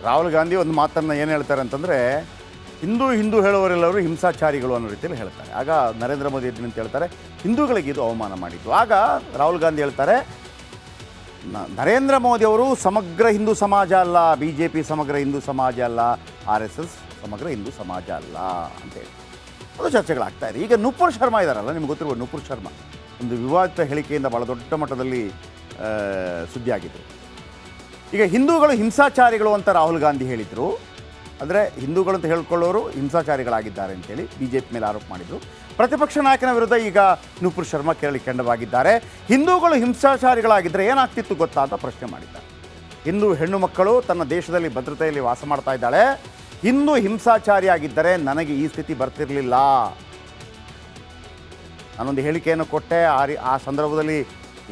ರಾಹುಲ್ ಗಾಂಧಿ ಒಂದು ಮಾತನ್ನು ಏನು ಹೇಳ್ತಾರೆ ಅಂತಂದರೆ, ಹಿಂದೂ ಹೇಳುವವರೆಲ್ಲರೂ ಹಿಂಸಾಚಾರಿಗಳು ಅನ್ನೋ ರೀತಿಯಲ್ಲಿ ಹೇಳ್ತಾರೆ. ಆಗ ನರೇಂದ್ರ ಮೋದಿ ಅಂತ ಹೇಳ್ತಾರೆ, ಹಿಂದೂಗಳಿಗೆ ಇದು ಅವಮಾನ ಮಾಡಿದ್ದು. ಆಗ ರಾಹುಲ್ ಗಾಂಧಿ ಹೇಳ್ತಾರೆ, ನರೇಂದ್ರ ಮೋದಿ ಅವರು ಸಮಗ್ರ ಹಿಂದೂ ಸಮಾಜ ಅಲ್ಲ, BJP ಸಮಗ್ರ ಹಿಂದೂ ಸಮಾಜ ಅಲ್ಲ, RSS ಸಮಗ್ರ ಹಿಂದೂ ಸಮಾಜ ಅಲ್ಲ ಅಂತೇಳಿ ಅದು ಚರ್ಚೆಗಳಾಗ್ತಾ ಇದೆ. ಈಗ ನುಪುರ್ ಶರ್ಮಾ ಇದ್ದಾರಲ್ಲ, ನಿಮ್ಗೆ ಗೊತ್ತಿರುವ ನುಪುರ್ ಶರ್ಮಾ ಒಂದು ವಿವಾದಿತ ಹೇಳಿಕೆಯಿಂದ ಭಾಳ ದೊಡ್ಡ ಮಟ್ಟದಲ್ಲಿ ಸುದ್ದಿಯಾಗಿದ್ದರು. ಈಗ ಹಿಂದೂಗಳು ಹಿಂಸಾಚಾರಿಗಳು ಅಂತ ರಾಹುಲ್ ಗಾಂಧಿ ಹೇಳಿದರು. ಅಂದರೆ ಹಿಂದೂಗಳು ಅಂತ ಹೇಳ್ಕೊಳ್ಳೋರು ಹಿಂಸಾಚಾರಿಗಳಾಗಿದ್ದಾರೆ ಅಂತೇಳಿ BJP ಮೇಲೆ ಆರೋಪ ಮಾಡಿದರು. ಪ್ರತಿಪಕ್ಷ ನಾಯಕನ ವಿರುದ್ಧ ಈಗ ನುಪುರ್ ಶರ್ಮಾ ಕೇರಳಿ ಕೆಂಡವಾಗಿದ್ದಾರೆ. ಹಿಂದೂಗಳು ಹಿಂಸಾಚಾರಿಗಳಾಗಿದ್ದರೆ ಏನಾಗ್ತಿತ್ತು ಗೊತ್ತಾ ಅಂತ ಪ್ರಶ್ನೆ ಮಾಡಿದ್ದಾರೆ. ಹಿಂದೂ ಹೆಣ್ಣು ಮಕ್ಕಳು ತನ್ನ ದೇಶದಲ್ಲಿ ಭದ್ರತೆಯಲ್ಲಿ ವಾಸ ಮಾಡ್ತಾ ಇದ್ದಾಳೆ. ಹಿಂದೂ ಹಿಂಸಾಚಾರಿಯಾಗಿದ್ದರೆ ನನಗೆ ಈ ಸ್ಥಿತಿ ಬರ್ತಿರಲಿಲ್ಲ. ನಾನೊಂದು ಹೇಳಿಕೆಯನ್ನು ಕೊಟ್ಟೆ, ಆ ಸಂದರ್ಭದಲ್ಲಿ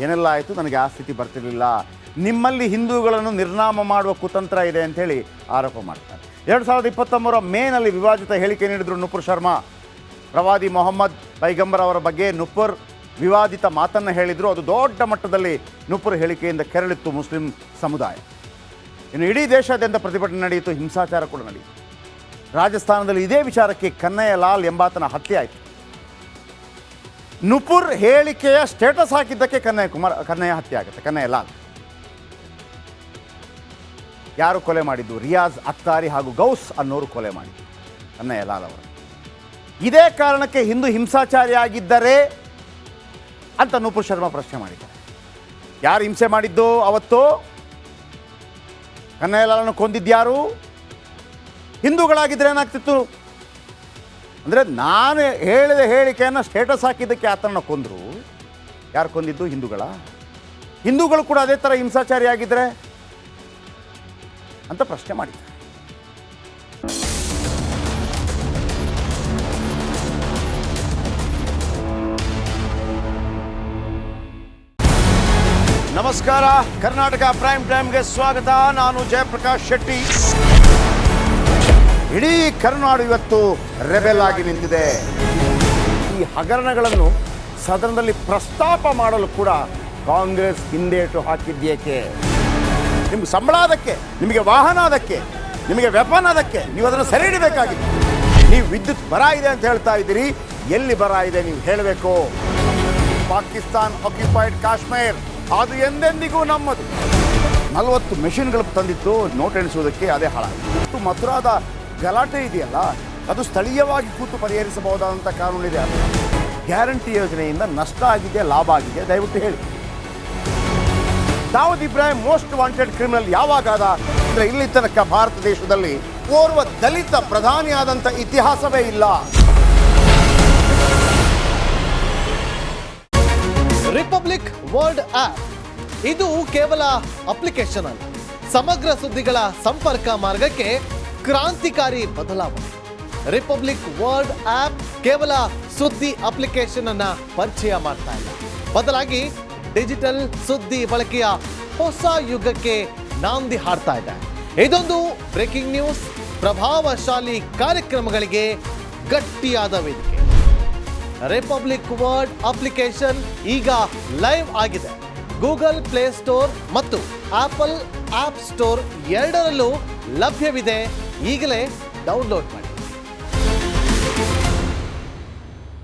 ಏನೆಲ್ಲ ಆಯಿತು, ನನಗೆ ಆ ಸ್ಥಿತಿ ಬರ್ತಿರಲಿಲ್ಲ. ನಿಮ್ಮಲ್ಲಿ ಹಿಂದೂಗಳನ್ನು ನಿರ್ನಾಮ ಮಾಡುವ ಕುತಂತ್ರ ಇದೆ ಅಂಥೇಳಿ ಆರೋಪ ಮಾಡ್ತಾರೆ. 2023 ಮೇನಲ್ಲಿ ವಿವಾದಿತ ಹೇಳಿಕೆ ನೀಡಿದರು ನುಪುರ್ ಶರ್ಮಾ. ಪ್ರವಾದಿ ಮೊಹಮ್ಮದ್ ಪೈಗಂಬರ್ ಅವರ ಬಗ್ಗೆ ನುಪುರ್ ವಿವಾದಿತ ಮಾತನ್ನು ಹೇಳಿದರು. ಅದು ದೊಡ್ಡ ಮಟ್ಟದಲ್ಲಿ ನುಪುರ್ ಹೇಳಿಕೆಯಿಂದ ಕೆರಳಿತ್ತು ಮುಸ್ಲಿಂ ಸಮುದಾಯ. ಇನ್ನು ಇಡೀ ದೇಶಾದ್ಯಂತ ಪ್ರತಿಭಟನೆ ನಡೆಯಿತು, ಹಿಂಸಾಚಾರ ಕೂಡ ನಡೆಯಿತು. ರಾಜಸ್ಥಾನದಲ್ಲಿ ಇದೇ ವಿಚಾರಕ್ಕೆ ಕನ್ನಯ್ಯ ಲಾಲ್ ಎಂಬಾತನ ಹತ್ಯೆ ಆಯಿತು. ನುಪುರ್ ಹೇಳಿಕೆಯ ಸ್ಟೇಟಸ್ ಹಾಕಿದ್ದಕ್ಕೆ ಕನ್ನಯ್ಯ ಹತ್ಯೆ ಆಗುತ್ತೆ. ಕನ್ನಯ್ಯ ಲಾಲ್ ಯಾರು ಕೊಲೆ ಮಾಡಿದ್ದು? ರಿಯಾಜ್ ಅಖ್ತಾರಿ ಹಾಗೂ ಗೌಸ್ ಅನ್ನೋರು ಕೊಲೆ ಮಾಡಿದ್ದು ಕನ್ನಯ್ಯ ಲಾಲ್ ಅವರು. ಇದೇ ಕಾರಣಕ್ಕೆ ಹಿಂದೂ ಹಿಂಸಾಚಾರಿಯಾಗಿದ್ದರೆ ಅಂತ ನುಪುರ್ ಶರ್ಮಾ ಪ್ರಶ್ನೆ ಮಾಡಿದ್ದಾರೆ. ಯಾರು ಹಿಂಸೆ ಮಾಡಿದ್ದು ಅವತ್ತು? ಕನ್ನಯ್ಯ ಲಾಲನ್ನು ಕೊಂದಿದ್ಯಾರು? ಹಿಂದೂಗಳಾಗಿದ್ದರೆ ಏನಾಗ್ತಿತ್ತು? ಅಂದರೆ ನಾನು ಹೇಳಿದ ಹೇಳಿಕೆಯನ್ನು ಸ್ಟೇಟಸ್ ಹಾಕಿದ್ದಕ್ಕೆ ಆತನನ್ನು ಕೊಂದರು. ಯಾರು ಕೊಂದಿದ್ದು? ಹಿಂದೂಗಳು ಕೂಡ ಅದೇ ಥರ ಹಿಂಸಾಚಾರಿಯಾಗಿದ್ದರೆ ಅಂತ ಪ್ರಶ್ನೆ ಮಾಡಿದ್ದಾರೆ. ನಮಸ್ಕಾರ, ಕರ್ನಾಟಕ ಪ್ರೈಮ್ ಟೈಮ್ಗೆ ಸ್ವಾಗತ. ನಾನು ಜಯಪ್ರಕಾಶ್ ಶೆಟ್ಟಿ. ಇಡೀ ಕರುನಾಡು ಇವತ್ತು ರೆಬೆಲ್ ಆಗಿ ನಿಂತಿದೆ. ಈ ಹಗರಣಗಳನ್ನು ಸದನದಲ್ಲಿ ಪ್ರಸ್ತಾಪ ಮಾಡಲು ಕೂಡ ಕಾಂಗ್ರೆಸ್ ಹಿಂದೇಟು ಹಾಕಿದ್ದೇಕೆ? ನಿಮ್ಗೆ ಸಂಬಳ ಅದಕ್ಕೆ, ನಿಮಗೆ ವಾಹನ ಅದಕ್ಕೆ, ನಿಮಗೆ ವೆಪನ್ ಅದಕ್ಕೆ, ನೀವು ಅದನ್ನು ಸೆರೆ ಹಿಡಿಬೇಕಾಗಿತ್ತು. ನೀವು ವಿದ್ಯುತ್ ಬರ ಇದೆ ಅಂತ ಹೇಳ್ತಾ ಇದ್ದೀರಿ, ಎಲ್ಲಿ ಬರ ಇದೆ ನೀವು ಹೇಳಬೇಕು. ಪಾಕಿಸ್ತಾನ್ ಆಕ್ಯುಪೈಡ್ ಕಾಶ್ಮೀರ್ ಅದು ಎಂದೆಂದಿಗೂ ನಮ್ಮದು. 40 ಮೆಷಿನ್ಗಳು ತಂದಿತ್ತು ನೋಟ್ ಎಣಿಸುವುದಕ್ಕೆ, ಅದೇ ಹಾಳಾಗಿತ್ತು. ಮಥುರಾದ ಗಲಾಟೆ ಇದೆಯಲ್ಲ, ಅದು ಸ್ಥಳೀಯವಾಗಿ ಕೂತು ಪರಿಹರಿಸಬಹುದಾದಂಥ ಕಾನೂನಿದೆ. ಗ್ಯಾರಂಟಿ ಯೋಜನೆಯಿಂದ ನಷ್ಟ ಆಗಿದೆ, ಲಾಭ ಆಗಿದೆ, ದಯವಿಟ್ಟು ಹೇಳಿ. Dawood Ibrahim most wanted criminal ಯಾವಾಗಾದ ಅಂದರೆ ಇಲ್ಲಿ ತನಕ ಭಾರತ ದೇಶದಲ್ಲಿ ಓರ್ವ ದಲಿತ ಪ್ರಧಾನಿಯಾದಂಥ ಇತಿಹಾಸವೇ ಇಲ್ಲ. ರಿಪಬ್ಲಿಕ್ ವರ್ಲ್ಡ್ ಆಪ್ ಇದು ಕೇವಲ ಅಪ್ಲಿಕೇಶನ್ ಅಲ್ಲ, ಸಮಗ್ರ ಸುದ್ದಿಗಳ ಸಂಪರ್ಕ ಮಾರ್ಗಕ್ಕೆ ಕ್ರಾಂತಿಕಾರಿ ಬದಲಾವಣೆ. ರಿಪಬ್ಲಿಕ್ ವರ್ಲ್ಡ್ ಆಪ್ ಕೇವಲ ಸುದ್ದಿ ಅಪ್ಲಿಕೇಶನ್ ಅನ್ನ ಪರಿಚಯ ಮಾಡ್ತಾ ಇಲ್ಲ, ಬದಲಾಗಿ ಡಿಜಿಟಲ್ ಸುದ್ದಿ ಬಳಕೆಯ ಹೊಸ ಯುಗಕ್ಕೆ ನಾಂದಿ ಹಾಡ್ತಾ ಇದೆ. ಇದೊಂದು ಬ್ರೇಕಿಂಗ್ ನ್ಯೂಸ್, ಪ್ರಭಾವಶಾಲಿ ಕಾರ್ಯಕ್ರಮಗಳಿಗೆ ಗಟ್ಟಿಯಾದ ವೇದಿಕೆ. ರಿಪಬ್ಲಿಕ್ ವರ್ಲ್ಡ್ ಅಪ್ಲಿಕೇಶನ್ ಈಗ ಲೈವ್ ಆಗಿದೆ. ಗೂಗಲ್ ಪ್ಲೇ ಸ್ಟೋರ್ ಮತ್ತು ಆಪಲ್ ಆಪ್ ಸ್ಟೋರ್ ಎರಡರಲ್ಲೂ ಲಭ್ಯವಿದೆ. ಈಗಲೇ ಡೌನ್ಲೋಡ್ ಮಾಡಿ.